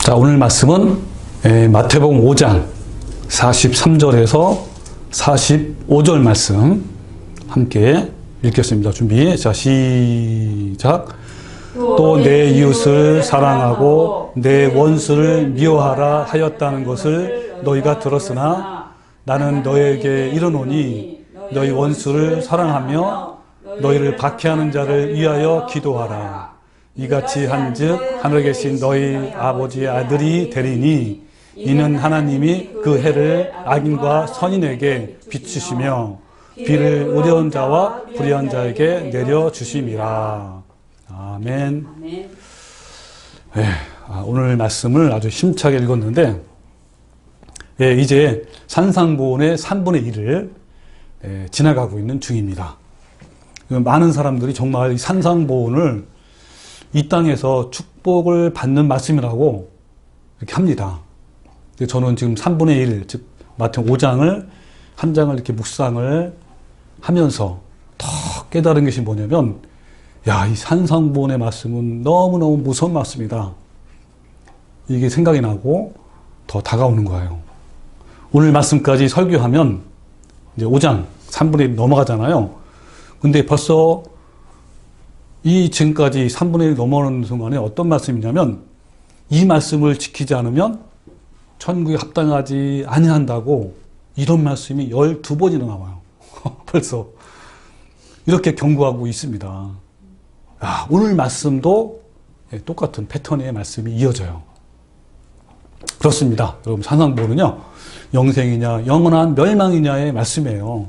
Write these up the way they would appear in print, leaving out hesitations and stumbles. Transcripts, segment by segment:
자, 오늘 말씀은 마태복음 5장 43절에서 45절 말씀 함께 읽겠습니다. 준비. 자, 시작. 또 내 이웃을 사랑하고 내 원수를 미워하라 하였다는 것을 너희가 들었으나 나는 너희에게 이르노니 너희 원수를 사랑하며 너희를 박해하는 자를 위하여 기도하라. 이같이 한즉 하늘에 계신 너희 아버지의 아들이 되리니 이는 하나님이 그 해를 악인과 선인에게 비추시며 비를 의로운 자와 불의한 자에게 내려주심이라. 아멘. 네, 오늘 말씀을 아주 힘차게 읽었는데 이제 산상보훈의 3분의 1을 지나가고 있는 중입니다. 많은 사람들이 정말 이 산상보훈을 이 땅에서 축복을 받는 말씀이라고 이렇게 합니다. 저는 지금 3분의 1, 즉 마태복음 5장을 한 장을 이렇게 묵상을 하면서 더 깨달은 것이 뭐냐면, 야, 이 산상보훈의 말씀은 너무너무 무서운 말씀이다. 이게 생각이 나고 더 다가오는 거예요. 오늘 말씀까지 설교하면 이제 5장 3분의 1 넘어가잖아요. 근데 벌써 이 지금까지 3분의 1 넘어가는 순간에 어떤 말씀이냐면, 이 말씀을 지키지 않으면 천국에 합당하지 아니한다고 이런 말씀이 12번이나 나와요. 벌써 이렇게 경고하고 있습니다. 오늘 말씀도 똑같은 패턴의 말씀이 이어져요. 그렇습니다. 여러분, 산상보훈은요, 영생이냐 영원한 멸망이냐의 말씀이에요.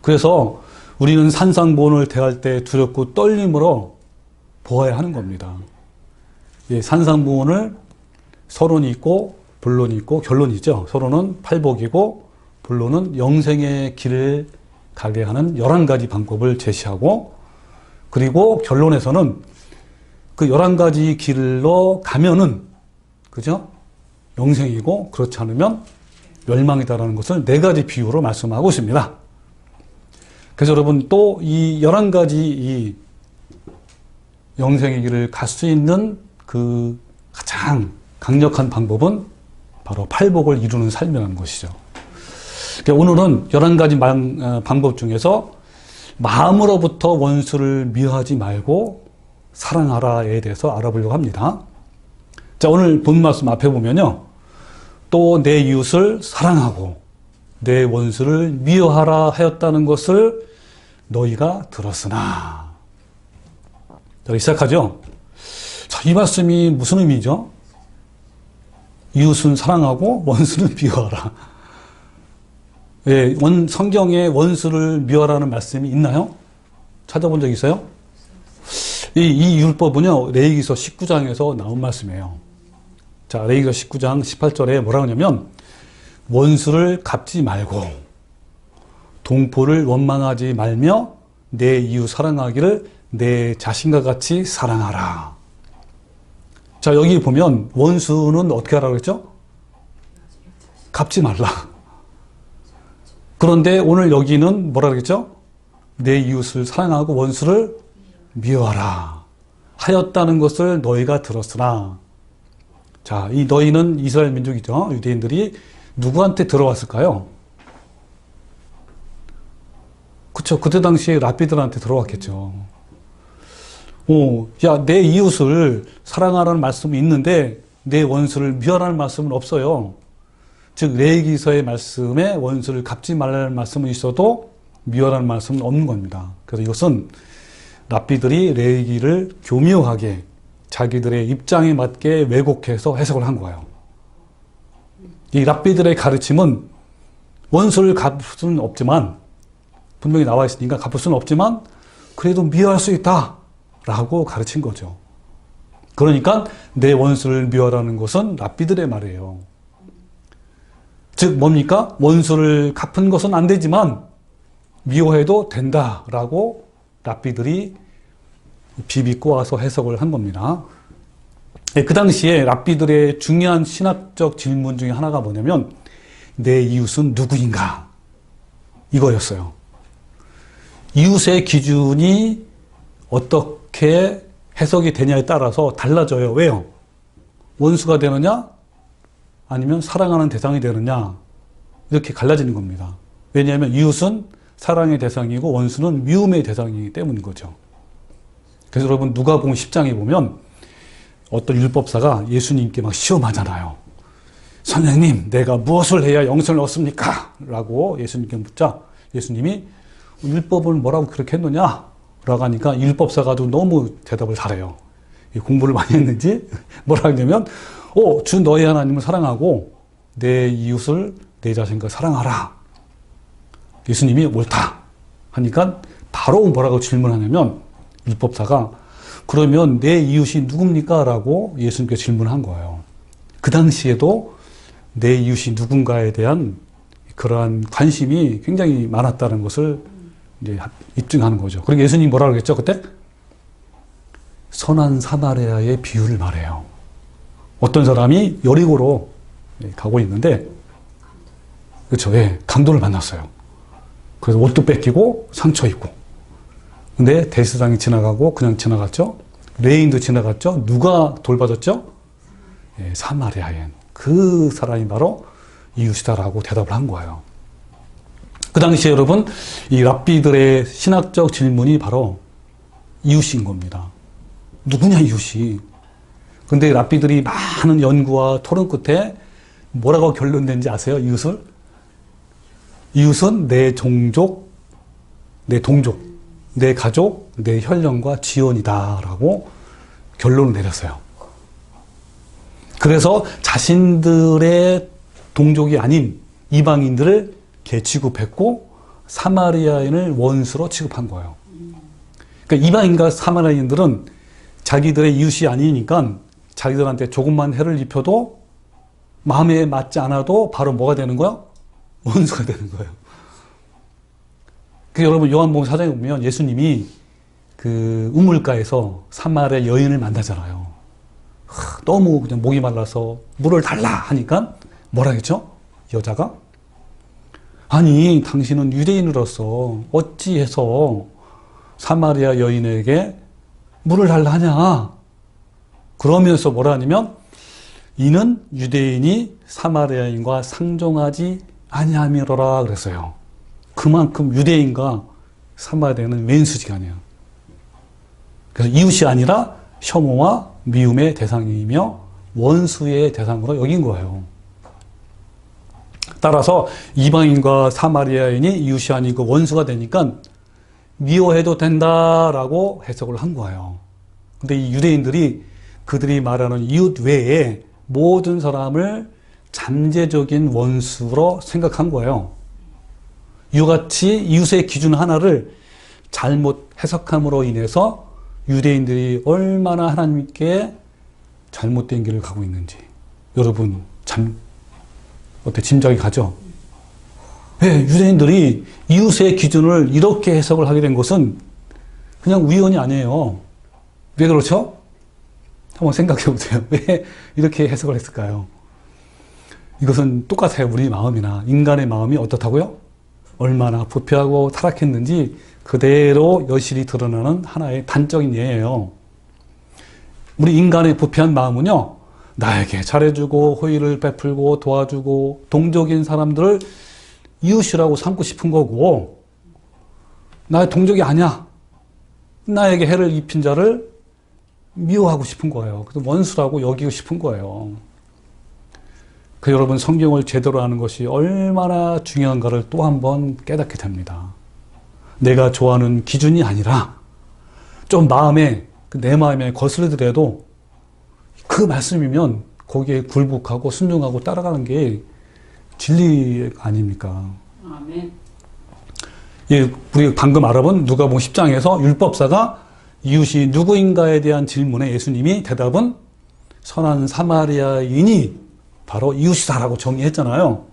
그래서 우리는 산상보훈을 대할 때 두렵고 떨림으로 보아야 하는 겁니다. 산상보훈을 서론이 있고 본론이 있고 결론이 있죠. 서론은 팔복이고 본론은 영생의 길을 가게 하는 11가지 방법을 제시하고, 그리고 결론에서는 그 11가지 길로 가면은, 그죠? 영생이고, 그렇지 않으면 멸망이다라는 것을 4가지 비유로 말씀하고 있습니다. 그래서 여러분, 또 이 11가지 이 영생의 길을 갈 수 있는 그 가장 강력한 방법은 바로 팔복을 이루는 삶이라는 것이죠. 오늘은 11가지 방법 중에서 마음으로부터 원수를 미워하지 말고 사랑하라에 대해서 알아보려고 합니다. 자, 오늘 본 말씀 앞에 보면요, 또 내 이웃을 사랑하고 내 원수를 미워하라 하였다는 것을 너희가 들었으나. 자, 시작하죠. 자, 이 말씀이 무슨 의미죠? 이웃은 사랑하고 원수는 미워하라. 성경에 원수를 미워하라는 말씀이 있나요? 찾아본 적 있어요? 이 율법은요, 레위기서 19장에서 나온 말씀이에요. 자, 레위기서 19장 18절에 뭐라고 하냐면, 원수를 갚지 말고 동포를 원망하지 말며 내 이웃 사랑하기를 내 자신과 같이 사랑하라. 자, 여기 보면 원수는 어떻게 하라고 했죠? 갚지 말라. 그런데 오늘 여기는 뭐라 그랬죠? 내 이웃을 사랑하고 원수를 미워하라 하였다는 것을 너희가 들었으나. 자, 이 너희는 이스라엘 민족이죠. 유대인들이 누구한테 들어왔을까요? 그쵸. 그때 당시에 랍비들한테 들어왔겠죠. 야, 내 이웃을 사랑하라는 말씀이 있는데 내 원수를 미워하라는 말씀은 없어요. 즉, 레위기서의 말씀에 원수를 갚지 말라는 말씀은 있어도 미워하라는 말씀은 없는 겁니다. 그래서 이것은 랍비들이 레위기를 교묘하게 자기들의 입장에 맞게 왜곡해서 해석을 한 거예요. 이 랍비들의 가르침은 원수를 갚을 수는 없지만, 분명히 나와 있으니까 갚을 수는 없지만 그래도 미워할 수 있다 라고 가르친 거죠. 그러니까 내 원수를 미워하라는 것은 랍비들의 말이에요. 즉 뭡니까? 원수를 갚은 것은 안 되지만 미워해도 된다라고 랍비들이 비비꼬아서 해석을 한 겁니다. 그 당시에 랍비들의 중요한 신학적 질문 중에 하나가 뭐냐면, 내 이웃은 누구인가? 이거였어요. 이웃의 기준이 어떻게 해석이 되냐에 따라서 달라져요. 왜요? 원수가 되느냐? 아니면 사랑하는 대상이 되느냐? 이렇게 갈라지는 겁니다. 왜냐하면 이웃은 사랑의 대상이고 원수는 미움의 대상이기 때문인 거죠. 그래서 여러분 누가복음 10장에 보면 어떤 율법사가 예수님께 막 시험하잖아요. 선생님, 내가 무엇을 해야 영생을 얻습니까? 라고 예수님께 묻자 예수님이 율법을 뭐라고 그렇게 했느냐? 라고 하니까 율법사가도 너무 대답을 잘해요. 공부를 많이 했는지 뭐라 하냐면 주 너의 하나님을 사랑하고 내 이웃을 내 자신과 사랑하라. 예수님이 옳다 하니까 바로 뭐라고 질문하냐면 율법사가 그러면 내 이웃이 누굽니까? 라고 예수님께 질문한 거예요. 그 당시에도 내 이웃이 누군가에 대한 그러한 관심이 굉장히 많았다는 것을 이제 입증하는 거죠. 그리고 예수님이 뭐라고 그랬죠? 그때? 선한 사마리아의 비유를 말해요. 어떤 사람이 여리고로 가고 있는데, 그렇죠. 예, 강도를 만났어요. 그래서 옷도 뺏기고 상처 입고. 근데 대제사장이 지나가고 그냥 지나갔죠. 레인도 지나갔죠. 누가 돌봐줬죠? 예, 사마리아인. 그 사람이 바로 이웃이다라고 대답을 한 거예요. 그 당시에 여러분, 이 랍비들의 신학적 질문이 바로 이웃인 겁니다. 누구냐, 이웃이. 근데 랍비들이 많은 연구와 토론 끝에 뭐라고 결론낸지 아세요? 이웃은 내 종족, 내 동족, 내 가족, 내 혈연과 지원이다라고 결론을 내렸어요. 그래서 자신들의 동족이 아닌 이방인들을 개취급했고 사마리아인을 원수로 취급한 거예요. 그러니까 이방인과 사마리아인들은 자기들의 이웃이 아니니까 자기들한테 조금만 해를 입혀도 마음에 맞지 않아도 바로 뭐가 되는 거야? 원수가 되는 거예요. 그래서 여러분 요한복음 4장에 보면 예수님이 그 우물가에서 사마리아 여인을 만나잖아요. 너무 그냥 목이 말라서 물을 달라 하니까 뭐라 했죠? 여자가 아니 당신은 유대인으로서 어찌해서 사마리아 여인에게 물을 달라 하냐? 그러면서 뭐라 하냐면 이는 유대인이 사마리아인과 상종하지 아니함이로라 그랬어요. 그만큼 유대인과 사마리아는 왼수지간이에요. 그래서 이웃이 아니라 혐오와 미움의 대상이며 원수의 대상으로 여긴 거예요. 따라서 이방인과 사마리아인이 이웃이 아니고 원수가 되니까 미워해도 된다라고 해석을 한 거예요. 근데 이 유대인들이 그들이 말하는 이웃 외에 모든 사람을 잠재적인 원수로 생각한 거예요. 이같이 이웃의 기준 하나를 잘못 해석함으로 인해서 유대인들이 얼마나 하나님께 잘못된 길을 가고 있는지 여러분 어때 짐작이 가죠? 네, 유대인들이 이웃의 기준을 이렇게 해석을 하게 된 것은 그냥 우연이 아니에요. 왜 그렇죠? 한번 생각해 보세요. 왜 이렇게 해석을 했을까요? 이것은 똑같아요. 우리 마음이나 인간의 마음이 어떻다고요? 얼마나 부패하고 타락했는지 그대로 여실히 드러나는 하나의 단적인 예예요. 우리 인간의 부패한 마음은요, 나에게 잘해주고 호의를 베풀고 도와주고 동족인 사람들을 이웃이라고 삼고 싶은 거고, 나의 동족이 아니야. 나에게 해를 입힌 자를 미워하고 싶은 거예요. 그래서 원수라고 여기고 싶은 거예요. 그 여러분 성경을 제대로 아는 것이 얼마나 중요한가를 또 한 번 깨닫게 됩니다. 내가 좋아하는 기준이 아니라 좀 내 마음에 거슬리더라도 그 말씀이면 거기에 굴복하고 순종하고 따라가는 게 진리 아닙니까? 아멘. 예, 우리 방금 알아본 누가복음 10장에서 율법사가 이웃이 누구인가에 대한 질문에 예수님이 대답은 선한 사마리아인이 바로 이웃이다라고 정의했잖아요.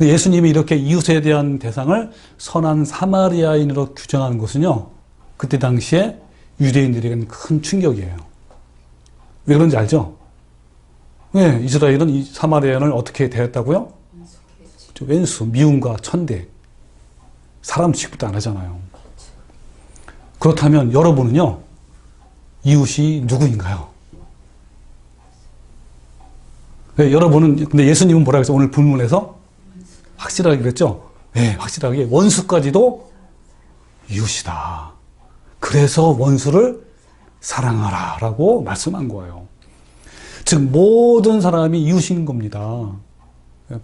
예수님이 이렇게 이웃에 대한 대상을 선한 사마리아인으로 규정하는 것은요, 그때 당시에 유대인들에게는 큰 충격이에요. 왜 그런지 알죠? 왜 이스라엘은 이 사마리아인을 어떻게 대했다고요? 왼수, 미움과 천대. 사람 취급도 안 하잖아요. 그렇다면 여러분은요, 이웃이 누구인가요? 네, 여러분은, 근데 예수님은 뭐라 그랬어요? 오늘 본문에서? 확실하게 그랬죠? 네, 확실하게. 원수까지도 이웃이다. 그래서 원수를 사랑하라. 라고 말씀한 거예요. 즉, 모든 사람이 이웃인 겁니다.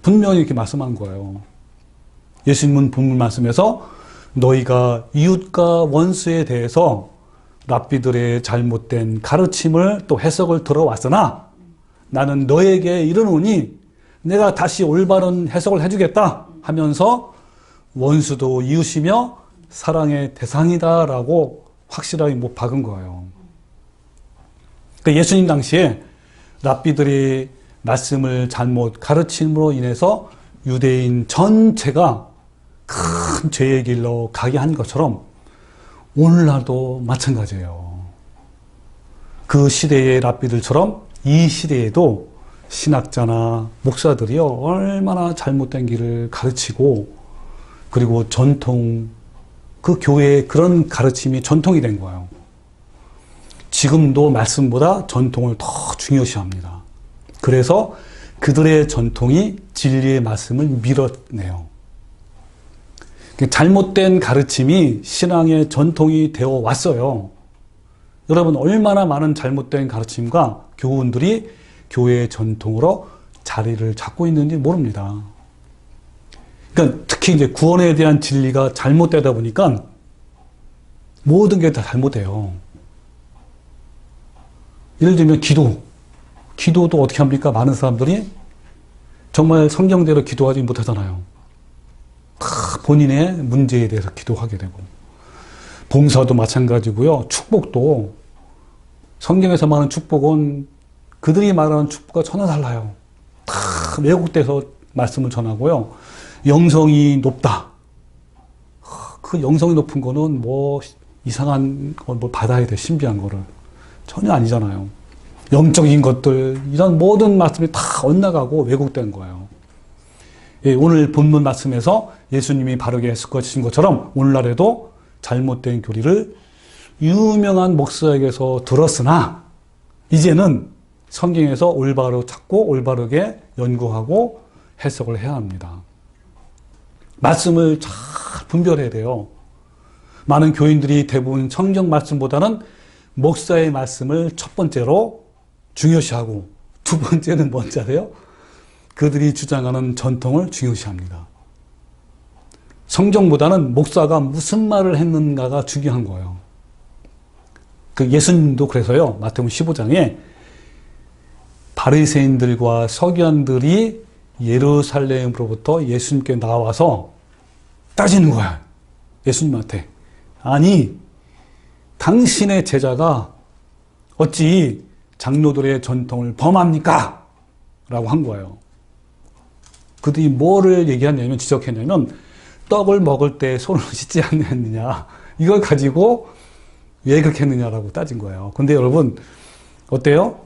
분명히 이렇게 말씀한 거예요. 예수님은 본문 말씀에서 너희가 이웃과 원수에 대해서 랍비들의 잘못된 가르침을 또 해석을 들어왔으나 나는 너에게 이르노니 내가 다시 올바른 해석을 해주겠다 하면서 원수도 이웃이며 사랑의 대상이다라고 확실하게 못 박은 거예요. 그러니까 예수님 당시에 랍비들이 말씀을 잘못 가르침으로 인해서 유대인 전체가 큰 죄의 길로 가게 한 것처럼 오늘날도 마찬가지예요. 그 시대의 랍비들처럼 이 시대에도 신학자나 목사들이요 얼마나 잘못된 길을 가르치고 그리고 전통 그 교회의 그런 가르침이 전통이 된 거예요. 지금도 말씀보다 전통을 더 중요시합니다. 그래서 그들의 전통이 진리의 말씀을 밀어내요. 잘못된 가르침이 신앙의 전통이 되어 왔어요. 여러분 얼마나 많은 잘못된 가르침과 교훈들이 교회의 전통으로 자리를 잡고 있는지 모릅니다. 그러니까 특히 이제 구원에 대한 진리가 잘못되다 보니까 모든 게 다 잘못돼요. 예를 들면 기도도 어떻게 합니까? 많은 사람들이 정말 성경대로 기도하지 못하잖아요. 다 본인의 문제에 대해서 기도하게 되고 봉사도 마찬가지고요. 축복도 성경에서 말하는 축복은 그들이 말하는 축복과 전혀 달라요. 다 왜곡돼서 말씀을 전하고요. 영성이 높다. 그 영성이 높은 거는 뭐 이상한 걸 뭐 받아야 돼. 신비한 거를. 전혀 아니잖아요. 영적인 것들 이런 모든 말씀이 다 엇나가고 왜곡된 거예요. 예, 오늘 본문 말씀에서 예수님이 바르게 해석하신 것처럼 오늘날에도 잘못된 교리를 유명한 목사에게서 들었으나 이제는 성경에서 올바로 찾고 올바르게 연구하고 해석을 해야 합니다. 말씀을 잘 분별해야 돼요. 많은 교인들이 대부분 성경 말씀보다는 목사의 말씀을 첫 번째로 중요시하고 두 번째는 뭔지 아세요? 그들이 주장하는 전통을 중요시합니다. 성경보다는 목사가 무슨 말을 했는가가 중요한 거예요. 그 예수님도 그래서요. 마태복음 15장에 바리새인들과 서기관들이 예루살렘으로부터 예수님께 나와서 따지는 거야. 예수님한테. 아니, 당신의 제자가 어찌 장로들의 전통을 범합니까? 라고 한 거예요. 그들이 뭐를 얘기했냐면, 지적했냐면, 떡을 먹을 때 손을 씻지 않느냐. 이걸 가지고 왜 그렇게 했느냐라고 따진 거예요. 근데 여러분, 어때요?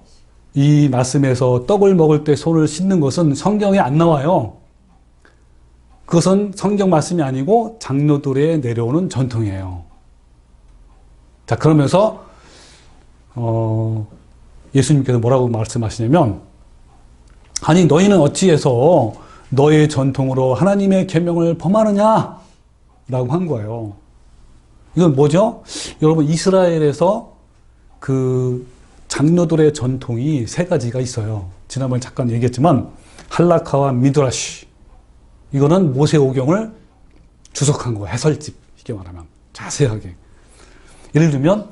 이 말씀에서 떡을 먹을 때 손을 씻는 것은 성경에 안 나와요. 그것은 성경 말씀이 아니고 장로들의 내려오는 전통이에요. 자, 그러면서, 예수님께서 뭐라고 말씀하시냐면, 아니, 너희는 어찌해서 너의 전통으로 하나님의 계명을 범하느냐? 라고 한 거예요. 이건 뭐죠? 여러분, 이스라엘에서 그 장로들의 전통이 세 가지가 있어요. 지난번에 잠깐 얘기했지만, 할라카와 미드라시. 이거는 모세오경을 주석한 거예요. 해설집. 이게 말하면. 자세하게. 예를 들면,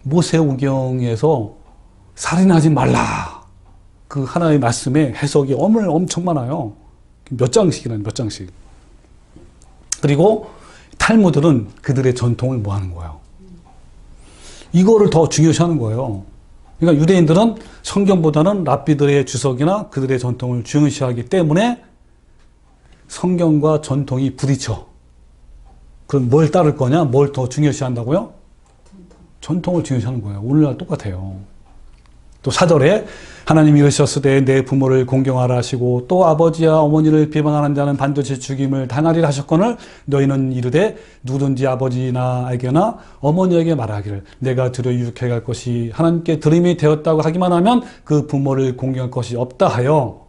모세오경에서 살인하지 말라. 그 하나의 말씀에 해석이 엄청 많아요. 몇 장씩이나 몇 장씩. 그리고 탈무드는 그들의 전통을 뭐 하는 거예요. 이거를 더 중요시하는 거예요. 그러니까 유대인들은 성경보다는 랍비들의 주석이나 그들의 전통을 중요시하기 때문에 성경과 전통이 부딪혀. 그럼 뭘 따를 거냐? 뭘 더 중요시한다고요? 전통을 중요시하는 거예요. 오늘날 똑같아요. 또 4절에 하나님이 이르셨으되 내 부모를 공경하라 하시고 또 아버지와 어머니를 비방하는 자는 반드시 죽임을 당하리라 하셨거늘 너희는 이르되 누구든지 아버지나에게나 어머니에게 말하기를 내가 들여 유익해 갈 것이 하나님께 들음이 되었다고 하기만 하면 그 부모를 공경할 것이 없다 하여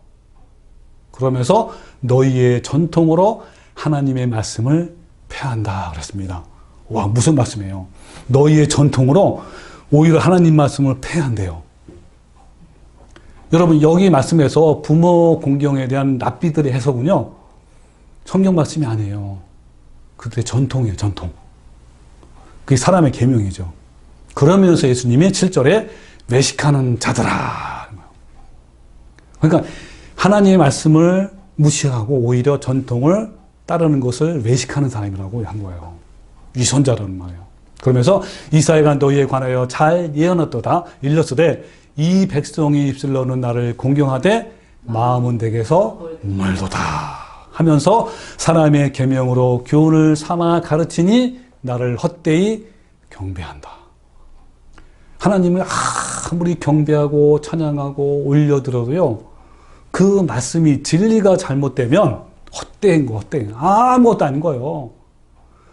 그러면서 너희의 전통으로 하나님의 말씀을 폐한다 그랬습니다. 와, 무슨 말씀이에요? 너희의 전통으로 오히려 하나님 말씀을 폐한대요. 여러분, 여기 말씀에서 부모 공경에 대한 랍비들의 해석은요, 성경 말씀이 아니에요. 그들의 전통이에요, 전통. 그게 사람의 계명이죠. 그러면서 예수님이 7절에 외식하는 자들아. 그러니까 하나님의 말씀을 무시하고 오히려 전통을 따르는 것을 외식하는 사람이라고 한 거예요. 위선자라는 말이에요. 그러면서 이사야가 너희에 관하여 잘 예언하도다. 일렀으되 이 백성이 입술로는 나를 공경하되 마음은 내게서 멀도다 하면서 사람의 계명으로 교훈을 삼아 가르치니 나를 헛되이 경배한다. 하나님을 아무리 경배하고 찬양하고 올려들어도요, 그 말씀이 진리가 잘못되면 헛된 거, 헛된 거. 아무것도 아닌 거예요.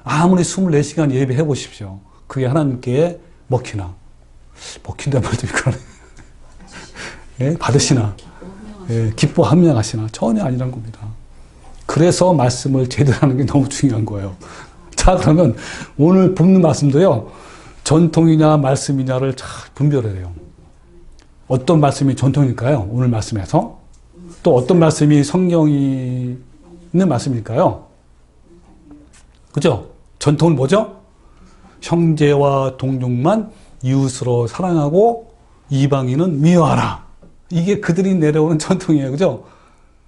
아무리 24시간 예배해 보십시오. 그게 하나님께 먹히나? 먹힌단 말도 그러네. 예? 받으시나? 예, 기뻐 합량하시나? 전혀 아니란 겁니다. 그래서 말씀을 제대로 하는 게 너무 중요한 거예요. 자, 그러면 오늘 본문 말씀도요, 전통이냐 말씀이냐를 잘 분별해야 돼요. 어떤 말씀이 전통일까요? 오늘 말씀에서. 또 어떤 말씀이 성경이 있는 말씀일까요? 그죠? 전통은 뭐죠? 형제와 동족만 이웃으로 사랑하고 이방인은 미워하라. 이게 그들이 내려오는 전통이에요. 그죠?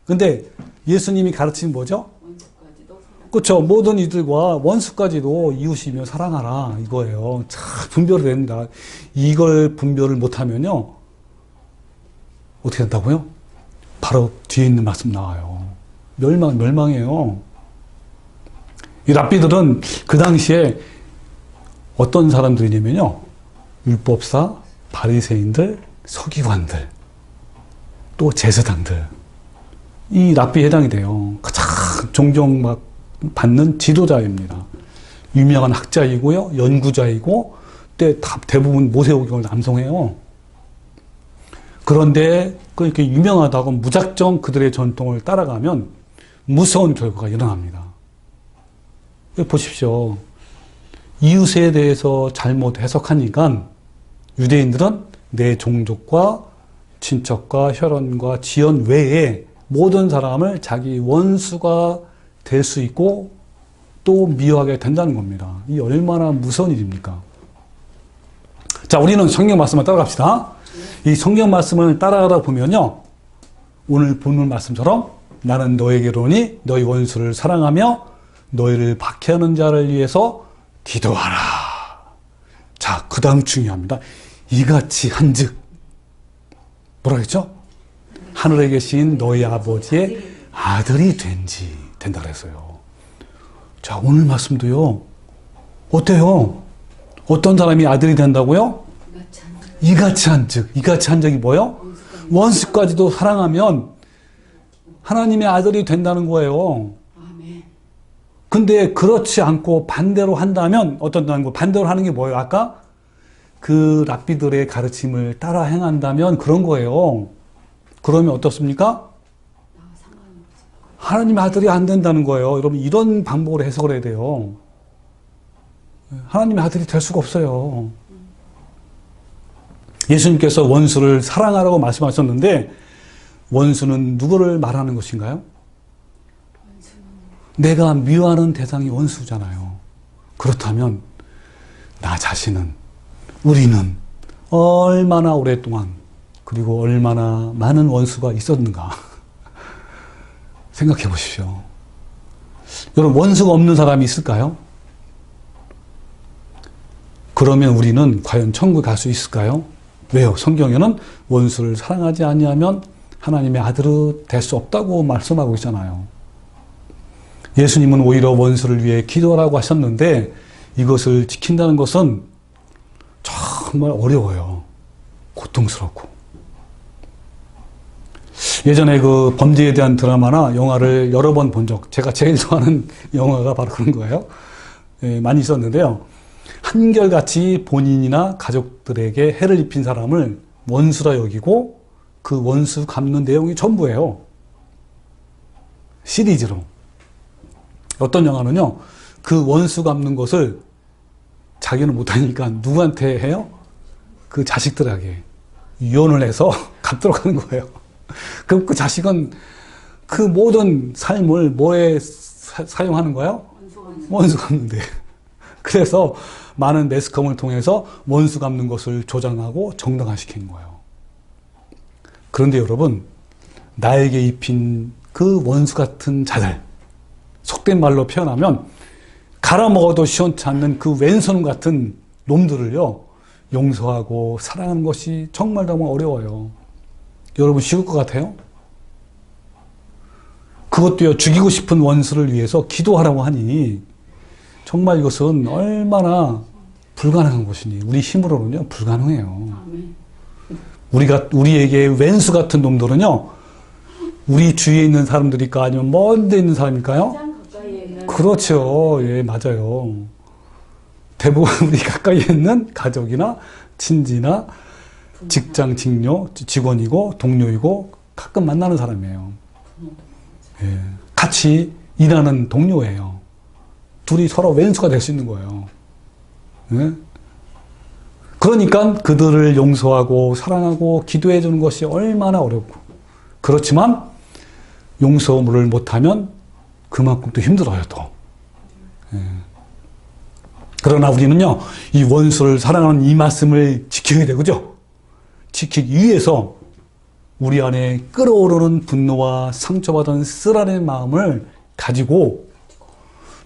근데 예수님이 가르친 뭐죠? 그렇죠. 모든 이들과 원수까지도 이웃이며 사랑하라. 이거예요. 참 분별이 됩니다. 이걸 분별을 못하면요, 어떻게 된다고요? 바로 뒤에 있는 말씀 나와요. 멸망해요. 이 랍비들은 그 당시에 어떤 사람들이냐면요, 율법사, 바리새인들, 서기관들, 또 제사장들, 이 랍비에 해당이 돼요. 가장 존경막 받는 지도자입니다. 유명한 학자이고요, 연구자이고, 대부분 모세오경을 남송해요. 그런데 그렇게 유명하다고 무작정 그들의 전통을 따라가면 무서운 결과가 일어납니다. 보십시오. 이웃에 대해서 잘못 해석하니까 유대인들은 내 종족과 친척과 혈연과 지연 외에 모든 사람을 자기 원수가 될 수 있고 또 미워하게 된다는 겁니다. 이 얼마나 무서운 일입니까? 자, 우리는 성경 말씀을 따라갑시다. 이 성경 말씀을 따라가다 보면요, 오늘 본문 말씀처럼 나는 너에게로 오니 너희 원수를 사랑하며 너희를 박해하는 자를 위해서 기도하라. 자, 그 다음 중요합니다. 이같이 한즉 뭐라 했죠? 하늘에 계신 너희 아버지의 아들이 된다 그랬어요. 자, 오늘 말씀도요, 어때요? 어떤 사람이 아들이 된다고요? 이같이 한즉. 이같이 한즉이 뭐예요? 원수까지도 사랑하면 하나님의 아들이 된다는 거예요. 근데 그렇지 않고 반대로 한다면 어떤다는 거? 반대로 하는 게 뭐예요? 아까 그 랍비들의 가르침을 따라 행한다면 그런 거예요. 그러면 어떻습니까? 하나님의 아들이 안 된다는 거예요. 여러분, 이런 방법으로 해석을 해야 돼요. 하나님의 아들이 될 수가 없어요. 예수님께서 원수를 사랑하라고 말씀하셨는데 원수는 누구를 말하는 것인가요? 내가 미워하는 대상이 원수잖아요. 그렇다면 나 자신은, 우리는 얼마나 오랫동안 그리고 얼마나 많은 원수가 있었는가 생각해 보십시오. 여러분, 원수가 없는 사람이 있을까요? 그러면 우리는 과연 천국에 갈 수 있을까요? 왜요? 성경에는 원수를 사랑하지 아니하면 하나님의 아들이 될 수 없다고 말씀하고 있잖아요. 예수님은 오히려 원수를 위해 기도하라고 하셨는데 이것을 지킨다는 것은 정말 어려워요. 고통스럽고. 예전에 그 범죄에 대한 드라마나 영화를 여러 번 본 적, 제가 제일 좋아하는 영화가 바로 그런 거예요. 예, 많이 있었는데요. 한결같이 본인이나 가족들에게 해를 입힌 사람을 원수라 여기고 그 원수 갚는 내용이 전부예요. 시리즈로. 어떤 영화는요, 그 원수 갚는 것을 자기는 못하니까 누구한테 해요? 그 자식들에게 유언을 해서 갚도록 하는 거예요. 그럼 그 자식은 그 모든 삶을 뭐에 사용하는 거예요? 원수 갚는데. 그래서 많은 매스컴을 통해서 원수 갚는 것을 조장하고 정당화시킨 거예요. 그런데 여러분, 나에게 입힌 그 원수 같은 자들, 속된 말로 표현하면 갈아먹어도 시원치 않는 그 왼손 같은 놈들을요, 용서하고 사랑하는 것이 정말 어려워요. 여러분, 쉬울 것 같아요? 그것도요, 죽이고 싶은 원수를 위해서 기도하라고 하니 정말 이것은 얼마나 불가능한 것이니 우리 힘으로는요 불가능해요. 우리에게 왼수 같은 놈들은요, 우리 주위에 있는 사람들일까 아니면 먼 데 있는 사람일까요? 그렇죠. 예, 맞아요. 대부분 우리 가까이에 있는 가족이나 친지나 직장 직원이고 동료이고 가끔 만나는 사람이에요. 예, 같이 일하는 동료예요. 둘이 서로 왼수가 될 수 있는 거예요. 예? 그러니까 그들을 용서하고 사랑하고 기도해 주는 것이 얼마나 어렵고, 그렇지만 용서를 못하면 그만큼 또 힘들어요, 또. 예. 그러나 우리는요, 이 원수를 사랑하는 이 말씀을 지켜야 되고죠. 지키기 위해서 우리 안에 끓어오르는 분노와 상처받은 쓰라린 마음을 가지고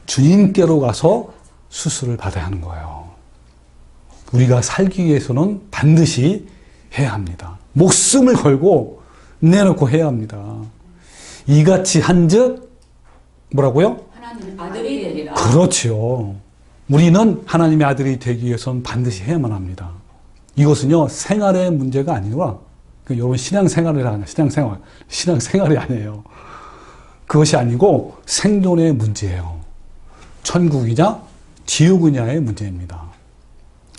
주님께로 가서 수술을 받아야 하는 거예요. 우리가 살기 위해서는 반드시 해야 합니다. 목숨을 걸고 내놓고 해야 합니다. 이같이 한즉 뭐라고요? 하나님의 아들이 되리라. 그렇지요. 우리는 하나님의 아들이 되기 위해서는 반드시 해야만 합니다. 이것은요, 생활의 문제가 아니라, 여러분 신앙생활이 아니에요. 그것이 아니고 생존의 문제예요. 천국이냐 지옥이냐의 문제입니다.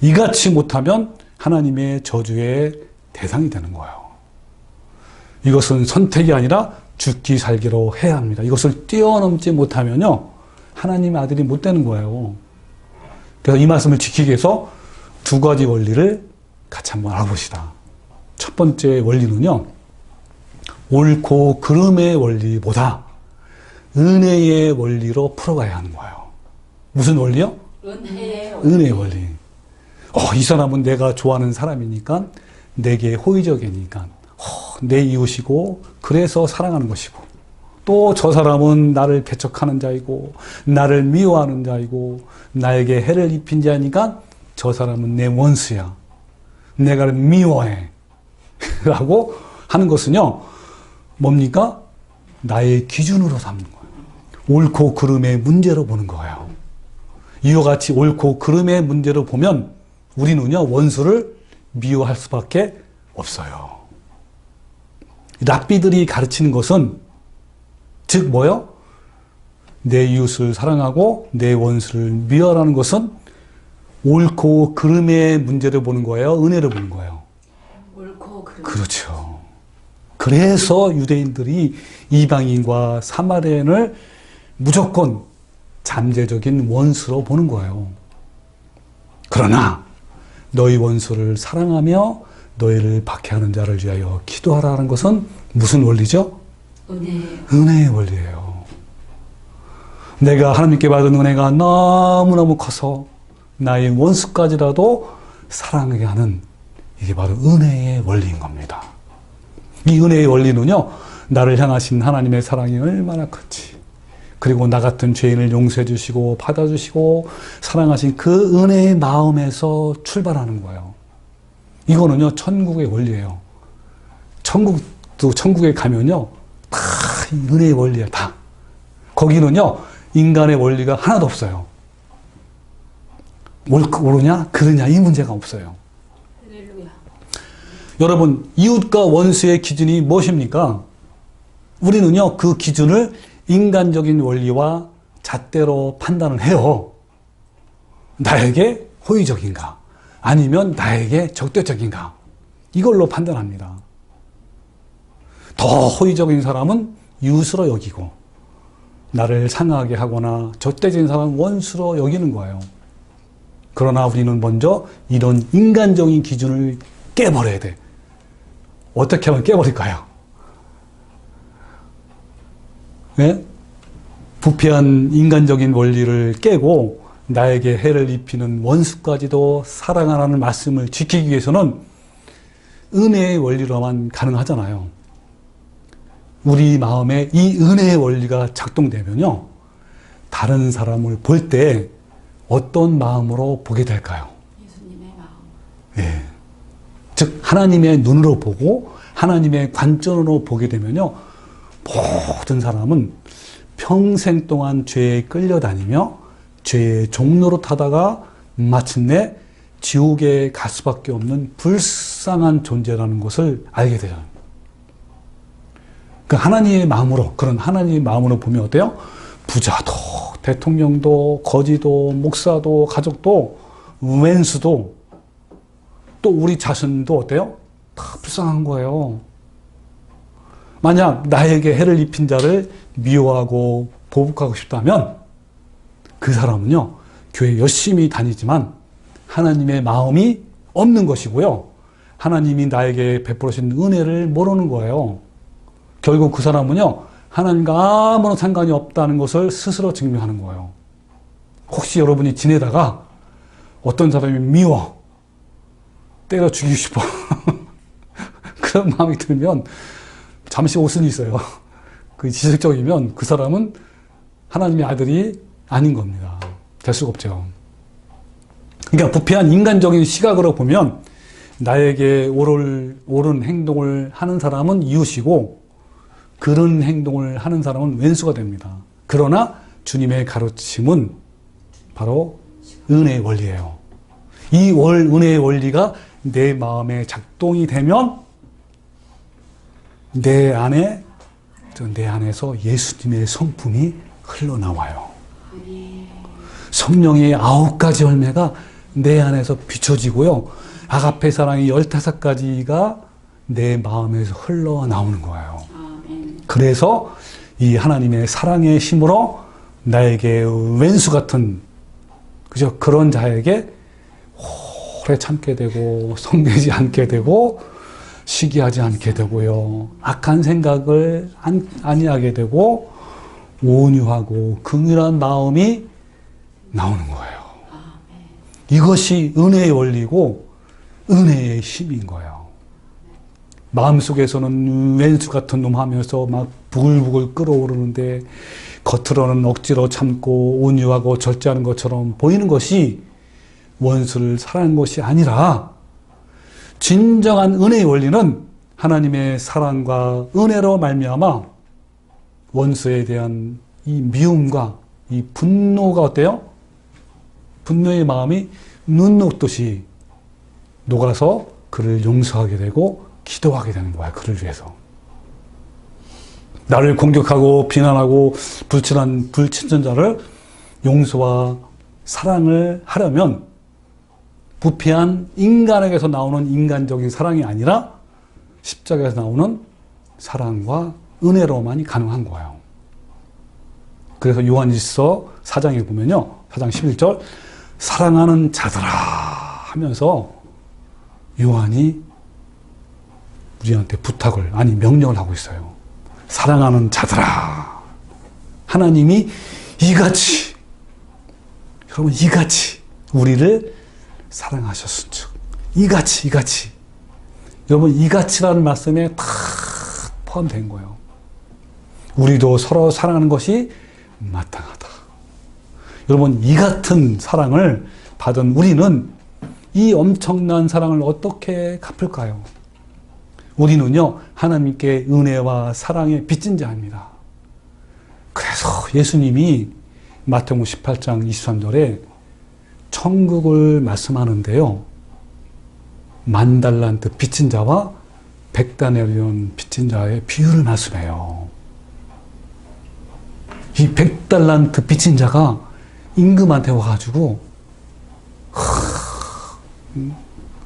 이같이 못하면 하나님의 저주의 대상이 되는 거예요. 이것은 선택이 아니라 죽기 살기로 해야 합니다. 이것을 뛰어넘지 못하면요, 하나님의 아들이 못 되는 거예요. 그래서 이 말씀을 지키기 위해서 두 가지 원리를 같이 한번 알아봅시다. 첫 번째 원리는요, 옳고 그름의 원리보다 은혜의 원리로 풀어가야 하는 거예요. 무슨 원리요? 은혜의 원리. 이 사람은 내가 좋아하는 사람이니까, 내게 호의적이니까, 내 이웃이고 그래서 사랑하는 것이고, 또 저 사람은 나를 배척하는 자이고 나를 미워하는 자이고 나에게 해를 입힌 자니까 저 사람은 내 원수야, 내가 미워해 라고 하는 것은요, 뭡니까? 나의 기준으로 삼는 거예요. 옳고 그름의 문제로 보는 거예요. 이와 같이 옳고 그름의 문제로 보면 우리는요, 원수를 미워할 수밖에 없어요. 랍비들이 가르치는 것은, 즉 뭐요? 내 이웃을 사랑하고 내 원수를 미워하라는 것은 옳고 그름의 문제를 보는 거예요? 은혜를 보는 거예요? 옳고 그름. 그렇죠. 그래서 유대인들이 이방인과 사마리아인을 무조건 잠재적인 원수로 보는 거예요. 그러나 너희 원수를 사랑하며 너희를 박해하는 자를 위하여 기도하라는 것은 무슨 원리죠? 은혜의 원리예요. 내가 하나님께 받은 은혜가 너무너무 커서 나의 원수까지라도 사랑하게 하는, 이게 바로 은혜의 원리인 겁니다. 이 은혜의 원리는요, 나를 향하신 하나님의 사랑이 얼마나 큰지, 그리고 나 같은 죄인을 용서해 주시고 받아주시고 사랑하신 그 은혜의 마음에서 출발하는 거예요. 이거는요, 천국의 원리예요. 천국에 가면요, 다 은혜의 원리야, 다. 거기는요, 인간의 원리가 하나도 없어요. 옳으냐 그르냐 이 문제가 없어요. 할렐루야. 여러분, 이웃과 원수의 기준이 무엇입니까? 우리는요, 그 기준을 인간적인 원리와 잣대로 판단을 해요. 나에게 호의적인가 아니면 나에게 적대적인가, 이걸로 판단합니다. 더 호의적인 사람은 이웃으로 여기고, 나를 상하게 하거나 적대적인 사람은 원수로 여기는 거예요. 그러나 우리는 먼저 이런 인간적인 기준을 깨버려야 돼. 어떻게 하면 깨버릴까요? 네? 부패한 인간적인 원리를 깨고 나에게 해를 입히는 원수까지도 사랑하라는 말씀을 지키기 위해서는 은혜의 원리로만 가능하잖아요. 우리 마음에 이 은혜의 원리가 작동되면요, 다른 사람을 볼 때 어떤 마음으로 보게 될까요? 예수님의 마음. 예. 즉 하나님의 눈으로 보고 하나님의 관점으로 보게 되면요, 모든 사람은 평생 동안 죄에 끌려다니며 죄의 종로로 타다가 마침내 지옥에 갈 수밖에 없는 불쌍한 존재라는 것을 알게 되죠. 그 하나님의 마음으로, 그런 하나님의 마음으로 보면 어때요? 부자도, 대통령도, 거지도, 목사도, 가족도, 왼수도, 또 우리 자신도 어때요? 다 불쌍한 거예요. 만약 나에게 해를 입힌 자를 미워하고 보복하고 싶다면 그 사람은요, 교회 열심히 다니지만 하나님의 마음이 없는 것이고요, 하나님이 나에게 베풀으신 은혜를 모르는 거예요. 결국 그 사람은요, 하나님과 아무런 상관이 없다는 것을 스스로 증명하는 거예요. 혹시 여러분이 지내다가 어떤 사람이 미워, 때려 죽이고 싶어 그런 마음이 들면 잠시 옷은 있어요. 그 지식적이면 그 사람은 하나님의 아들이 아닌 겁니다. 될 수가 없죠. 그러니까 부패한 인간적인 시각으로 보면 나에게 옳은 행동을 하는 사람은 이웃이고 그런 행동을 하는 사람은 왼수가 됩니다. 그러나 주님의 가르침은 바로 은혜의 원리예요. 이 은혜의 원리가 내 마음에 작동이 되면 내 안에서 예수님의 성품이 흘러나와요. 성령의 9가지 열매가 내 안에서 비춰지고요, 아가페 사랑이 15가지가 내 마음에서 흘러나오는 거예요. 그래서 이 하나님의 사랑의 힘으로 나에게 왼수 같은 그죠, 그런 자에게 오래 참게 되고 성내지 않게 되고 시기하지 않게 되고요, 악한 생각을 아니하게 되고 온유하고 긍휼한 마음이 나오는 거예요. 이것이 은혜의 원리고 은혜의 힘인 거예요. 마음속에서는 왼수 같은 놈 하면서 막 부글부글 끓어오르는데 겉으로는 억지로 참고 온유하고 절제하는 것처럼 보이는 것이 원수를 사랑하는 것이 아니라, 진정한 은혜의 원리는 하나님의 사랑과 은혜로 말미암아 원수에 대한 이 미움과 이 분노가 어때요? 분노의 마음이 눈 녹듯이 녹아서 그를 용서하게 되고 기도하게 되는 거야. 그를 위해서. 나를 공격하고 비난하고 불친한 자를 용서와 사랑을 하려면 부패한 인간에게서 나오는 인간적인 사랑이 아니라 십자가에서 나오는 사랑과 은혜로만이 가능한 거예요. 그래서 요한일서 4장에 보면요, 4장 11절 사랑하는 자들아 하면서 요한이 우리한테 부탁을, 아니 명령을 하고 있어요. 사랑하는 자들아. 하나님이 이같이, 여러분 이같이 우리를 사랑하셨은즉, 이같이 여러분 이같이라는 말씀에 다 포함된 거예요. 우리도 서로 사랑하는 것이 마땅하다. 여러분 이 같은 사랑을 받은 우리는 이 엄청난 사랑을 어떻게 갚을까요? 우리는요, 하나님께 은혜와 사랑에 빚진 자입니다. 그래서 예수님이 마태복음 18장 23절에 천국을 말씀하는데요, 10,000달란트 빚진 자와 100다네리온 빚진 자의 비유를 말씀해요. 이 100달란트 빚진 자가 임금한테 와가지고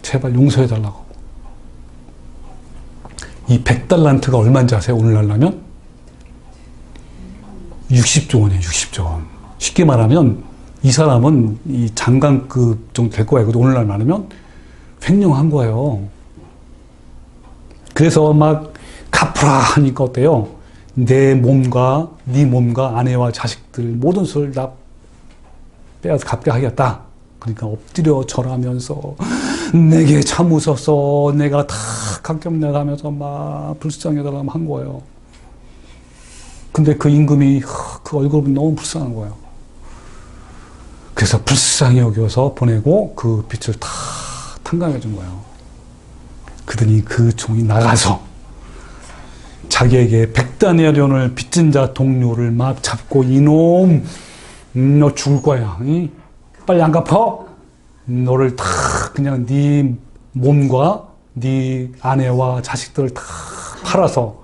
제발 용서해달라고. 이 100달란트가 얼마인지 아세요? 오늘날 하면 60조 원이에요, 60조 원. 쉽게 말하면 이 사람은 이 장관급 정도 될 거예요. 오늘날 말하면 횡령한 거예요. 그래서 막 갚으라 하니까 어때요? 내 몸과 네 몸과 아내와 자식들 모든 것을 다 빼앗아 갚게 하겠다. 그러니까 엎드려 절하면서 내게 참으소서, 내가 다 갚겠나가면서 막 불쌍해달라고 한 거예요. 근데 그 임금이 그 얼굴은 너무 불쌍한 거예요. 그래서 불쌍히 여겨서 보내고 그 빚을 다 탕감해 준 거예요. 그러더니 그 종이 나가서 자기에게 백단의 빚진 자 동료를 막 잡고 이놈 너 죽을 거야. 응? 빨리 안 갚아? 너를 다 그냥 네 몸과 네 아내와 자식들을 다 팔아서